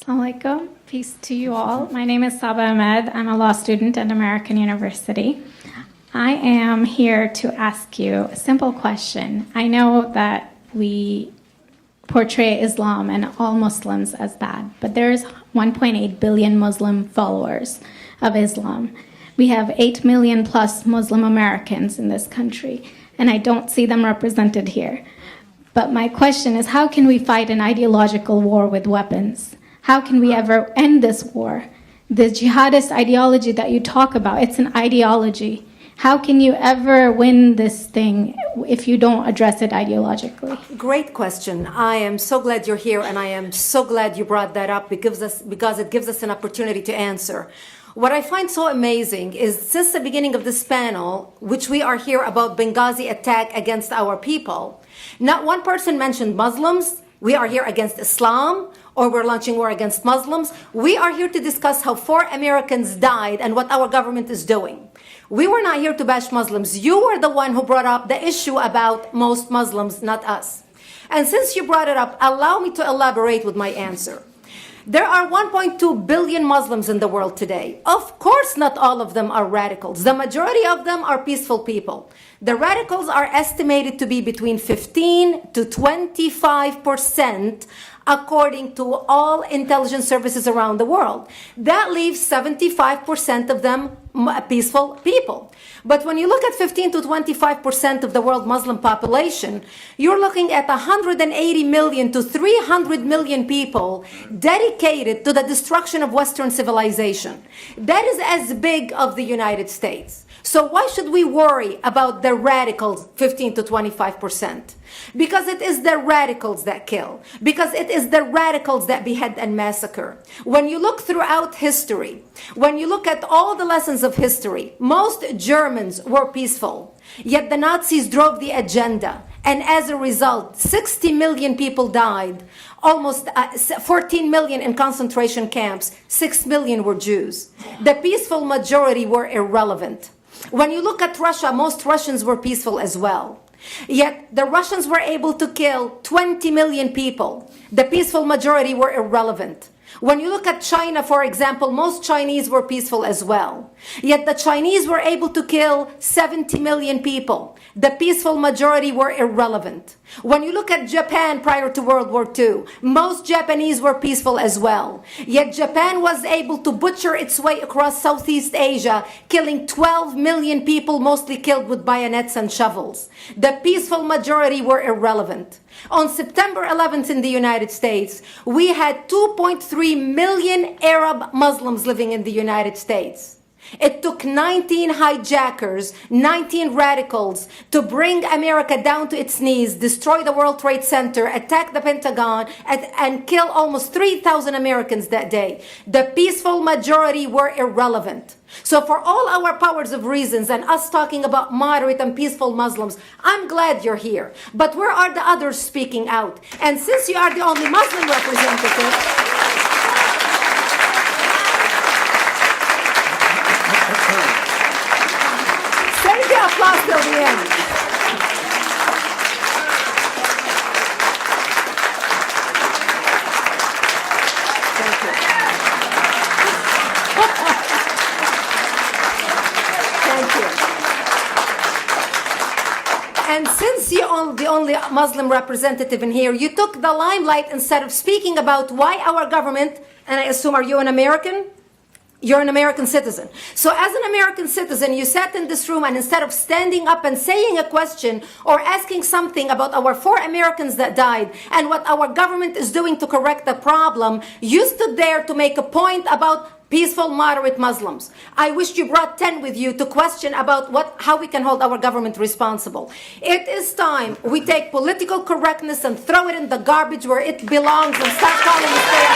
Assalamu alaikum. Peace to you all. My name is Saba Ahmed. I'm a law student at American University. I am here to ask you a simple question. I know that we portray Islam and all Muslims as bad, but there's 1.8 billion Muslim followers of Islam. We have 8 million plus Muslim Americans in this country, and I don't see them represented here. But my question is, how can we fight an ideological war with weapons? How can we ever end this war? The jihadist ideology that you talk about, it's an ideology. How can you ever win this thing if you don't address it ideologically? Great question. I am so glad you're here, and I am so glad you brought that up because it gives us an opportunity to answer. What I find so amazing is since the beginning of this panel, which we are here about Benghazi attack against our people, not one person mentioned Muslims. We are here against Islam, or we're launching war against Muslims. We are here to discuss how 4 Americans died and what our government is doing. We were not here to bash Muslims. You were the one who brought up the issue about most Muslims, not us. And since you brought it up, allow me to elaborate with my answer. There are 1.2 billion Muslims in the world today. Of course, not all of them are radicals. The majority of them are peaceful people. The radicals are estimated to be between 15 to 25%, according to all intelligence services around the world. That leaves 75% of them peaceful people. But when you look at 15 to 25% of the world Muslim population, you're looking at 180 million to 300 million people dedicated to the destruction of Western civilization. That is as big of the United States. So why should we worry about the radicals, 15 to 25%? Because it is the radicals that kill. Because it is the radicals that behead and massacre. When you look throughout history, when you look at all the lessons of history, most Germans were peaceful. Yet the Nazis drove the agenda. And as a result, 60 million people died. Almost 14 million in concentration camps. 6 million were Jews. The peaceful majority were irrelevant. When you look at Russia, most Russians were peaceful as well. Yet the Russians were able to kill 20 million people. The peaceful majority were irrelevant. When you look at China, for example, most Chinese were peaceful as well. Yet the Chinese were able to kill 70 million people. The peaceful majority were irrelevant. When you look at Japan prior to World War II, most Japanese were peaceful as well. Yet Japan was able to butcher its way across Southeast Asia, killing 12 million people, mostly killed with bayonets and shovels. The peaceful majority were irrelevant. On September 11th in the United States, we had 2.3 million Arab Muslims living in the United States. It took 19 hijackers, 19 radicals to bring America down to its knees, destroy the World Trade Center, attack the Pentagon, and kill almost 3,000 Americans that day. The peaceful majority were irrelevant. So for all our powers of reasons and us talking about moderate and peaceful Muslims, I'm glad you're here. But where are the others speaking out? And since you are the only Muslim representative, save the applause till the end. And since you're the only Muslim representative in here, you took the limelight instead of speaking about why our government, and I assume, are you an American? You're an American citizen. So as an American citizen, you sat in this room and instead of standing up and saying a question or asking something about our 4 Americans that died and what our government is doing to correct the problem, you stood there to make a point about peaceful, moderate Muslims. I wish you brought 10 with you to question about how we can hold our government responsible. It is time we take political correctness and throw it in the garbage where it belongs and start calling it fair.